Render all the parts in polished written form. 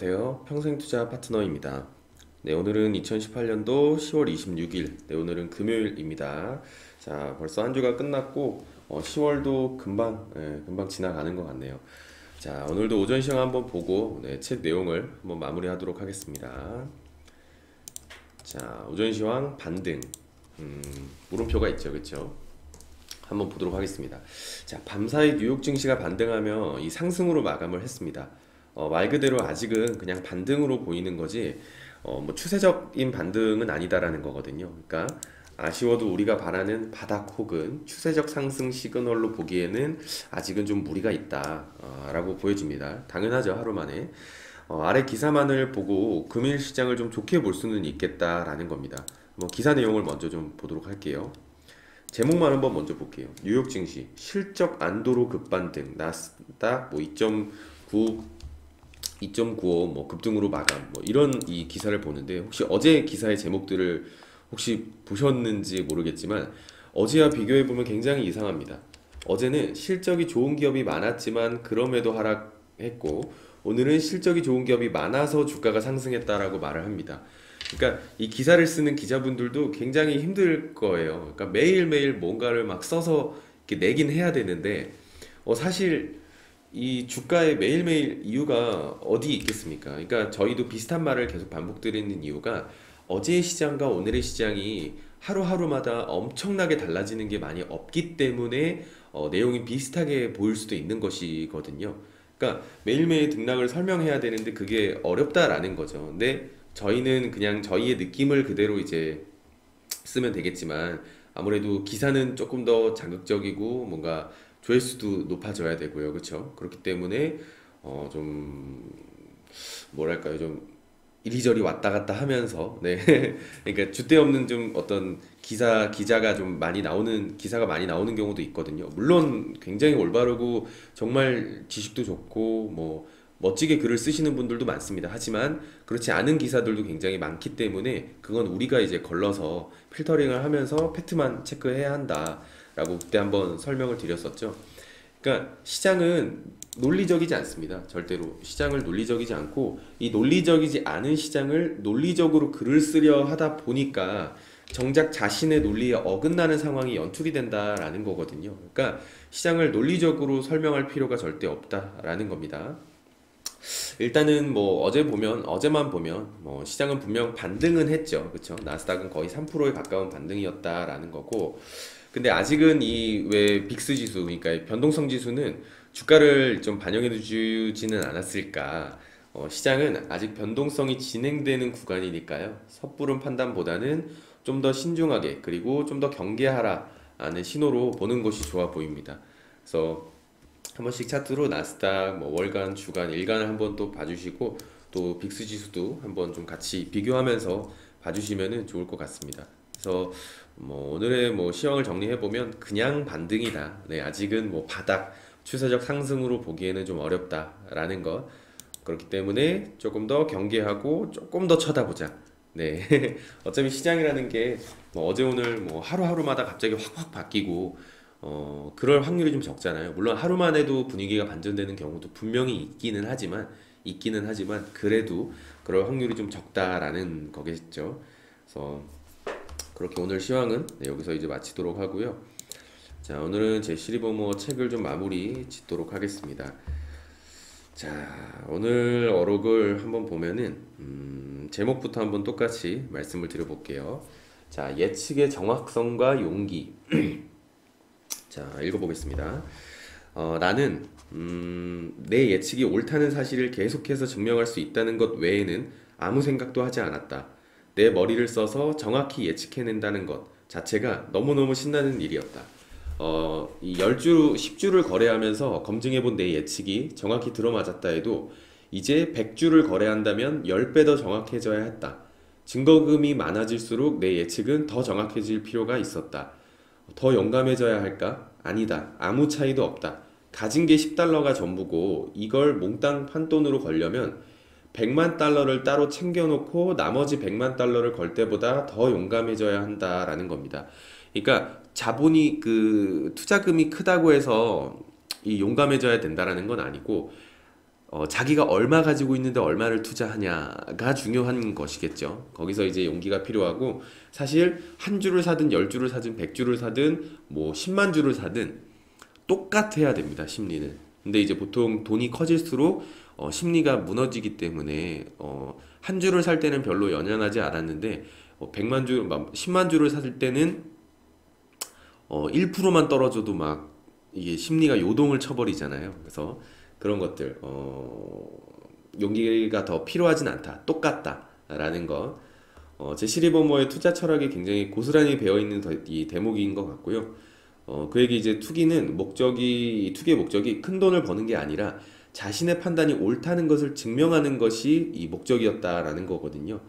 안녕하세요. 평생투자 파트너입니다. 네, 오늘은 2018년도 10월 26일, 네, 오늘은 금요일입니다. 자, 벌써 한 주가 끝났고, 10월도 금방 지나가는 것 같네요. 자, 오늘도 오전 시황 한번 보고, 네, 책 내용을 한번 마무리하도록 하겠습니다. 자, 오전 시황 반등, 물음표가 있죠, 그쵸? 한번 보도록 하겠습니다. 자, 밤사이 뉴욕 증시가 반등하며 이 상승으로 마감을 했습니다. 말 그대로 아직은 그냥 반등으로 보이는 거지, 뭐 추세적인 반등은 아니다라는 거거든요. 그러니까 아쉬워도 우리가 바라는 바닥 혹은 추세적 상승 시그널로 보기에는 아직은 좀 무리가 있다, 라고 보여집니다. 당연하죠, 하루 만에. 아래 기사만을 보고 금일 시장을 좀 좋게 볼 수는 있겠다라는 겁니다. 뭐 기사 내용을 먼저 좀 보도록 할게요. 제목만 한번 먼저 볼게요. 뉴욕 증시 실적 안도로 급반등, 나스닥 뭐 2.9 2.95 뭐 급등으로 마감, 뭐 이런 이 기사를 보는데, 혹시 어제 기사의 제목들을 혹시 보셨는지 모르겠지만 어제와 비교해 보면 굉장히 이상합니다. 어제는 실적이 좋은 기업이 많았지만 그럼에도 하락했고, 오늘은 실적이 좋은 기업이 많아서 주가가 상승했다라고 말을 합니다. 그러니까 이 기사를 쓰는 기자분들도 굉장히 힘들 거예요. 그러니까 매일매일 뭔가를 막 써서 이렇게 내긴 해야 되는데, 사실 이 주가에 매일매일 이유가 어디 있겠습니까? 그러니까 저희도 비슷한 말을 계속 반복드리는 이유가, 어제의 시장과 오늘의 시장이 하루하루마다 엄청나게 달라지는 게 많이 없기 때문에 내용이 비슷하게 보일 수도 있는 것이거든요. 그러니까 매일매일 등락을 설명해야 되는데 그게 어렵다라는 거죠. 근데 저희는 그냥 저희의 느낌을 그대로 이제 쓰면 되겠지만, 아무래도 기사는 조금 더 자극적이고 뭔가 조회수도 높아져야 되고요, 그렇죠? 그렇기 때문에 좀 뭐랄까요, 좀 이리저리 왔다 갔다 하면서, 네, 그러니까 줏대 없는 좀 어떤 기자가 좀 많이 나오는 기사가 많이 나오는 경우도 있거든요. 물론 굉장히 올바르고 정말 지식도 좋고 뭐 멋지게 글을 쓰시는 분들도 많습니다. 하지만 그렇지 않은 기사들도 굉장히 많기 때문에 그건 우리가 이제 걸러서 필터링을 하면서 팩트만 체크해야 한다라고 그때 한번 설명을 드렸었죠. 그러니까 시장은 논리적이지 않습니다. 절대로 시장을 논리적이지 않고, 이 논리적이지 않은 시장을 논리적으로 글을 쓰려 하다 보니까 정작 자신의 논리에 어긋나는 상황이 연출이 된다라는 거거든요. 그러니까 시장을 논리적으로 설명할 필요가 절대 없다라는 겁니다. 일단은 뭐 어제만 보면 뭐 시장은 분명 반등은 했죠. 그쵸? 나스닥은 거의 3%에 가까운 반등이었다라는 거고, 근데 아직은 이 왜 빅스 지수, 그러니까 변동성 지수는 주가를 좀 반영해 주지는 않았을까. 시장은 아직 변동성이 진행되는 구간이니까요, 섣부른 판단보다는 좀 더 신중하게, 그리고 좀 더 경계하라 하는 신호로 보는 것이 좋아 보입니다. 그래서 한 번씩 차트로 나스닥, 뭐 월간, 주간, 일간을 한번 또 봐주시고, 또 빅스 지수도 한번 좀 같이 비교하면서 봐주시면 좋을 것 같습니다. 그래서 뭐 오늘의 뭐 시황을 정리해 보면 그냥 반등이다. 네, 아직은 뭐 바닥 추세적 상승으로 보기에는 좀 어렵다라는 것. 그렇기 때문에 조금 더 경계하고 조금 더 쳐다보자. 네. 어차피 시장이라는 게 뭐 어제 오늘 뭐 하루하루마다 갑자기 확확 바뀌고 그럴 확률이 좀 적잖아요. 물론 하루만 해도 분위기가 반전되는 경우도 분명히 있기는 하지만 그래도 그럴 확률이 좀 적다라는 거겠죠. 그래서 그렇게 오늘 시황은, 네, 여기서 이제 마치도록 하고요. 자, 오늘은 제 시리버머 책을 좀 마무리 짓도록 하겠습니다. 자, 오늘 어록을 한번 보면은 제목부터 한번 똑같이 말씀을 드려볼게요. 자, 예측의 정확성과 용기. 자, 읽어보겠습니다. 나는 내 예측이 옳다는 사실을 계속해서 증명할 수 있다는 것 외에는 아무 생각도 하지 않았다. 내 머리를 써서 정확히 예측해낸다는 것 자체가 너무너무 신나는 일이었다. 이 10주, 10주를 거래하면서 검증해본 내 예측이 정확히 들어맞았다 해도 이제 100주를 거래한다면 10배 더 정확해져야 했다. 증거금이 많아질수록 내 예측은 더 정확해질 필요가 있었다. 더 용감해져야 할까? 아니다. 아무 차이도 없다. 가진 게 10달러가 전부고 이걸 몽땅 판돈으로 걸려면 100만 달러를 따로 챙겨놓고 나머지 100만 달러를 걸 때보다 더 용감해져야 한다라는 겁니다. 그러니까 자본이 투자금이 크다고 해서 이 용감해져야 된다라는 건 아니고, 자기가 얼마 가지고 있는데 얼마를 투자하냐가 중요한 것이겠죠. 거기서 이제 용기가 필요하고 사실 한 주를 사든 열 주를 사든 100주를 사든 뭐 10만 주를 사든 똑같아야 됩니다. 심리는. 근데 이제 보통 돈이 커질수록 심리가 무너지기 때문에 한 주를 살 때는 별로 연연하지 않았는데 100만 주, 10만 주를 살 때는 1%만 떨어져도 막 이게 심리가 요동을 쳐버리잖아요. 그래서 그런 것들 용기가 더 필요하진 않다. 똑같다라는 것. 제시리 버머의 투자 철학이 굉장히 고스란히 배어있는 이 대목인 것 같고요. 그에게 이제 투기의 목적이 큰 돈을 버는 게 아니라 자신의 판단이 옳다는 것을 증명하는 것이 이 목적이었다라는 거거든요.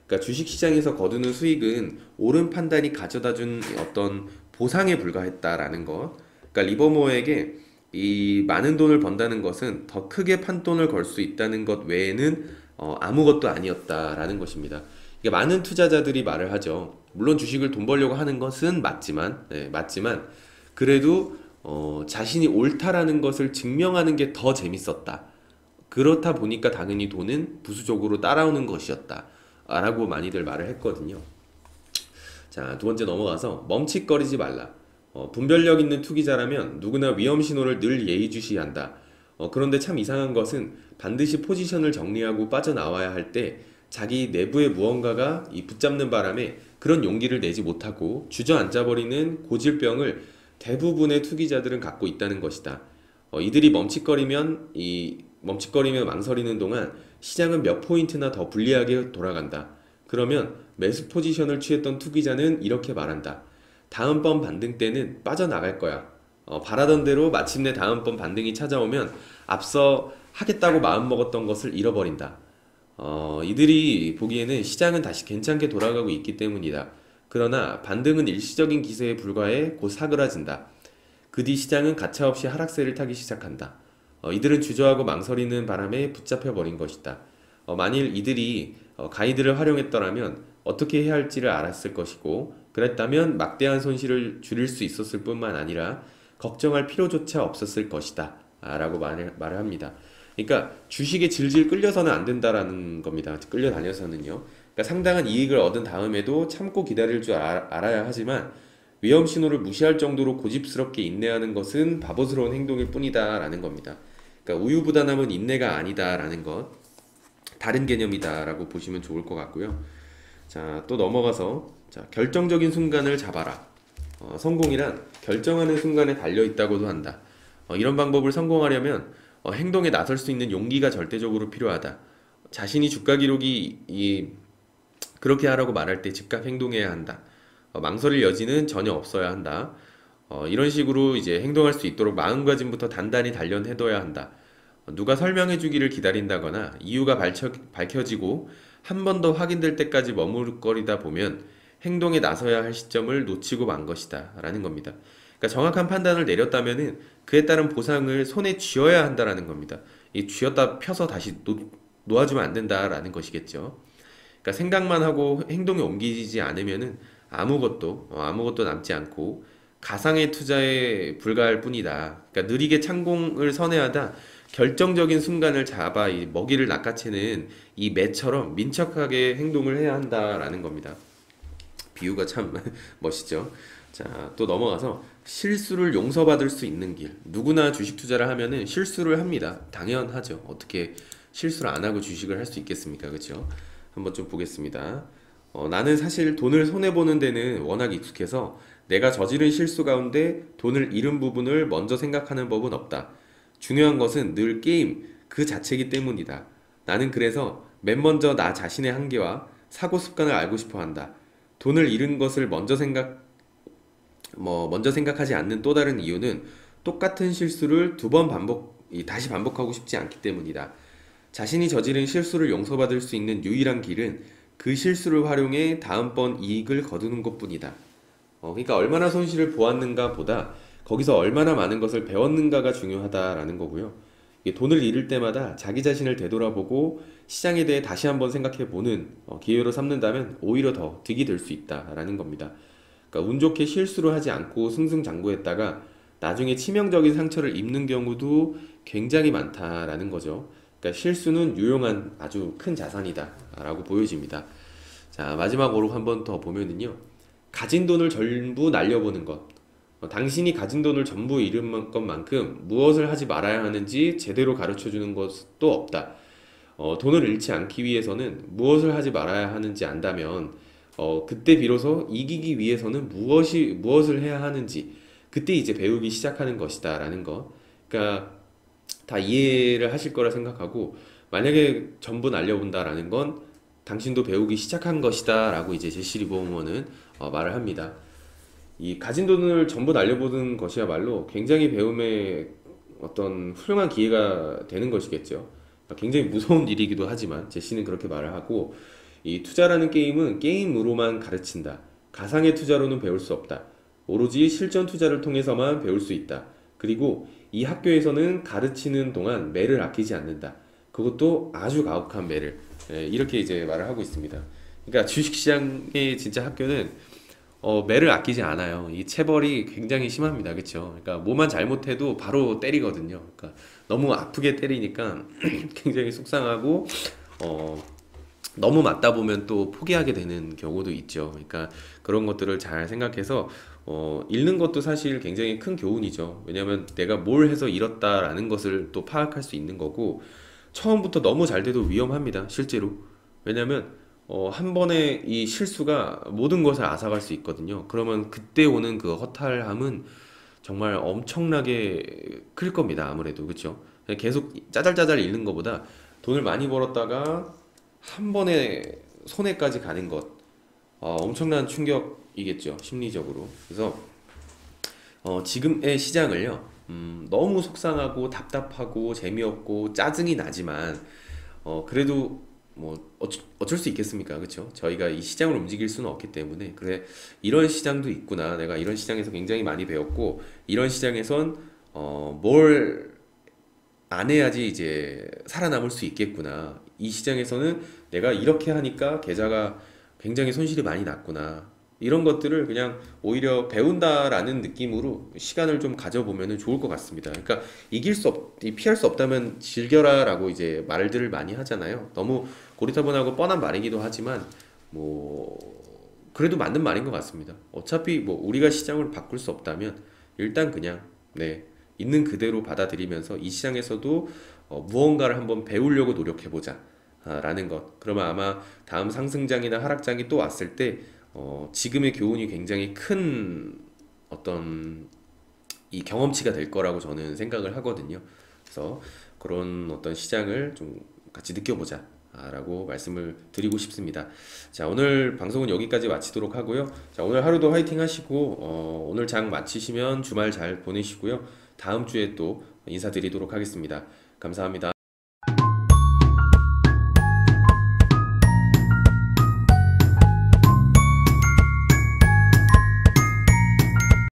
그러니까 주식시장에서 거두는 수익은 옳은 판단이 가져다 준 어떤 보상에 불과했다라는 것. 그러니까 리버모어에게 이 많은 돈을 번다는 것은 더 크게 판돈을 걸 수 있다는 것 외에는 아무것도 아니었다라는 것입니다. 이게 많은 투자자들이 말을 하죠. 물론 주식을 돈 벌려고 하는 것은 맞지만 그래도 자신이 옳다라는 것을 증명하는 게 더 재밌었다. 그렇다 보니까 당연히 돈은 부수적으로 따라오는 것이었다. 라고 많이들 말을 했거든요. 자, 두 번째 넘어가서 멈칫거리지 말라. 분별력 있는 투기자라면 누구나 위험 신호를 늘 예의주시한다. 그런데 참 이상한 것은 반드시 포지션을 정리하고 빠져나와야 할 때 자기 내부의 무언가가 이 붙잡는 바람에 그런 용기를 내지 못하고 주저앉아버리는 고질병을 대부분의 투기자들은 갖고 있다는 것이다. 이들이 멈칫거리며 망설이는 동안 시장은 몇 포인트나 더 불리하게 돌아간다. 그러면 매수 포지션을 취했던 투기자는 이렇게 말한다. 다음번 반등 때는 빠져나갈 거야. 바라던 대로 마침내 다음번 반등이 찾아오면 앞서 하겠다고 마음먹었던 것을 잃어버린다. 이들이 보기에는 시장은 다시 괜찮게 돌아가고 있기 때문이다. 그러나 반등은 일시적인 기세에 불과해 곧 사그라진다. 그 뒤 시장은 가차없이 하락세를 타기 시작한다. 이들은 주저하고 망설이는 바람에 붙잡혀 버린 것이다. 만일 이들이 가이드를 활용했더라면 어떻게 해야 할지를 알았을 것이고 그랬다면 막대한 손실을 줄일 수 있었을 뿐만 아니라 걱정할 필요조차 없었을 것이다 라고 말을 합니다. 그러니까 주식에 질질 끌려서는 안 된다라는 겁니다. 끌려다녀서는요. 그러니까 상당한 이익을 얻은 다음에도 참고 기다릴 줄 알아야 하지만 위험 신호를 무시할 정도로 고집스럽게 인내하는 것은 바보스러운 행동일 뿐이다 라는 겁니다. 그러니까 우유부단함은 인내가 아니다 라는 것, 다른 개념이다 라고 보시면 좋을 것 같고요. 자, 또 넘어가서 자, 결정적인 순간을 잡아라. 성공이란 결정하는 순간에 달려있다고도 한다. 이런 방법을 성공하려면 행동에 나설 수 있는 용기가 절대적으로 필요하다. 자신이 주가 기록이 그렇게 하라고 말할 때 즉각 행동해야 한다. 망설일 여지는 전혀 없어야 한다. 이런 식으로 이제 행동할 수 있도록 마음가짐부터 단단히 단련해둬야 한다. 누가 설명해 주기를 기다린다거나 이유가 밝혀지고 한 번 더 확인될 때까지 머무르거리다 보면 행동에 나서야 할 시점을 놓치고 만 것이다 라는 겁니다. 그러니까 정확한 판단을 내렸다면은 그에 따른 보상을 손에 쥐어야 한다라는 겁니다. 이 쥐었다 펴서 다시 놓아주면 안 된다라는 것이겠죠. 그러니까 생각만 하고 행동에 옮기지 않으면은 아무것도 남지 않고 가상의 투자에 불과할 뿐이다. 그러니까 느리게 창공을 선회하다 결정적인 순간을 잡아 이 먹이를 낚아채는 이 매처럼 민첩하게 행동을 해야 한다라는 겁니다. 비유가 참 멋있죠. 자, 또 넘어가서 실수를 용서받을 수 있는 길. 누구나 주식 투자를 하면은 실수를 합니다. 당연하죠. 어떻게 실수를 안 하고 주식을 할 수 있겠습니까? 그렇죠? 한번 좀 보겠습니다. 나는 사실 돈을 손해보는 데는 워낙 익숙해서 내가 저지른 실수 가운데 돈을 잃은 부분을 먼저 생각하는 법은 없다. 중요한 것은 늘 게임 그 자체이기 때문이다. 나는 그래서 맨 먼저 나 자신의 한계와 사고 습관을 알고 싶어 한다. 돈을 잃은 것을 먼저 생각하지 않는 또 다른 이유는 똑같은 실수를 다시 반복하고 싶지 않기 때문이다. 자신이 저지른 실수를 용서받을 수 있는 유일한 길은 그 실수를 활용해 다음번 이익을 거두는 것뿐이다. 그러니까 얼마나 손실을 보았는가 보다 거기서 얼마나 많은 것을 배웠는가가 중요하다라는 거고요. 돈을 잃을 때마다 자기 자신을 되돌아보고 시장에 대해 다시 한번 생각해보는 기회로 삼는다면 오히려 더 득이 될 수 있다라는 겁니다. 그러니까 운 좋게 실수를 하지 않고 승승장구했다가 나중에 치명적인 상처를 입는 경우도 굉장히 많다라는 거죠. 그러니까 실수는 유용한 아주 큰 자산이다라고 보여집니다. 자, 마지막으로 한 번 더 보면은요. 가진 돈을 전부 날려보는 것. 당신이 가진 돈을 전부 잃은 것만큼 무엇을 하지 말아야 하는지 제대로 가르쳐 주는 것도 없다. 돈을 잃지 않기 위해서는 무엇을 하지 말아야 하는지 안다면, 그때 비로소 이기기 위해서는 무엇을 해야 하는지, 그때 이제 배우기 시작하는 것이다라는 거. 그러니까 다 이해를 하실 거라 생각하고, 만약에 전부 날려본다라는 건 당신도 배우기 시작한 것이다라고 이제 제시 리버먼은 말을 합니다. 이 가진 돈을 전부 날려보는 것이야말로 굉장히 배움의 어떤 훌륭한 기회가 되는 것이겠죠. 굉장히 무서운 일이기도 하지만 제시는 그렇게 말을 하고, 이 투자라는 게임은 게임으로만 가르친다. 가상의 투자로는 배울 수 없다. 오로지 실전 투자를 통해서만 배울 수 있다. 그리고 이 학교에서는 가르치는 동안 매를 아끼지 않는다. 그것도 아주 가혹한 매를. 이렇게 이제 말을 하고 있습니다. 그러니까 주식시장의 진짜 학교는 매를 아끼지 않아요. 이 체벌이 굉장히 심합니다. 그렇죠? 그러니까 뭐만 잘못해도 바로 때리거든요. 그러니까 너무 아프게 때리니까 굉장히 속상하고, 어, 너무 맞다 보면 또 포기하게 되는 경우도 있죠. 그러니까 그런 것들을 잘 생각해서 읽는 것도 사실 굉장히 큰 교훈이죠. 왜냐하면 내가 뭘 해서 잃었다라는 것을 또 파악할 수 있는 거고, 처음부터 너무 잘 돼도 위험합니다. 실제로. 왜냐하면 한 번의 이 실수가 모든 것을 앗아갈 수 있거든요. 그러면 그때 오는 그 허탈함은 정말 엄청나게 클 겁니다. 아무래도 그렇죠. 계속 짜잘짜잘 잃는 것보다 돈을 많이 벌었다가 한 번에 손해까지 가는 것, 엄청난 충격이겠죠. 심리적으로. 그래서 지금의 시장을요, 너무 속상하고 답답하고 재미없고 짜증이 나지만, 그래도 뭐 어쩔 수 있겠습니까? 그렇죠? 저희가 이 시장을 움직일 수는 없기 때문에, 그래, 이런 시장도 있구나. 내가 이런 시장에서 굉장히 많이 배웠고, 이런 시장에선 뭘 안 해야지 이제 살아남을 수 있겠구나. 이 시장에서는 내가 이렇게 하니까 계좌가 굉장히 손실이 많이 났구나. 이런 것들을 그냥 오히려 배운다라는 느낌으로 시간을 좀 가져보면 좋을 것 같습니다. 그러니까 피할 수 없다면 즐겨라라고 이제 말들을 많이 하잖아요. 너무 고리타분하고 뻔한 말이기도 하지만, 뭐, 그래도 맞는 말인 것 같습니다. 어차피 뭐 우리가 시장을 바꿀 수 없다면 일단 그냥, 네, 있는 그대로 받아들이면서 이 시장에서도 무언가를 한번 배우려고 노력해보자 라는 것. 그러면 아마 다음 상승장이나 하락장이 또 왔을 때 지금의 교훈이 굉장히 큰 어떤 이 경험치가 될 거라고 저는 생각을 하거든요. 그래서 그런 어떤 시장을 좀 같이 느껴보자 라고 말씀을 드리고 싶습니다. 자, 오늘 방송은 여기까지 마치도록 하고요. 자, 오늘 하루도 화이팅 하시고, 오늘 장 마치시면 주말 잘 보내시고요. 다음 주에 또 인사드리도록 하겠습니다. 감사합니다.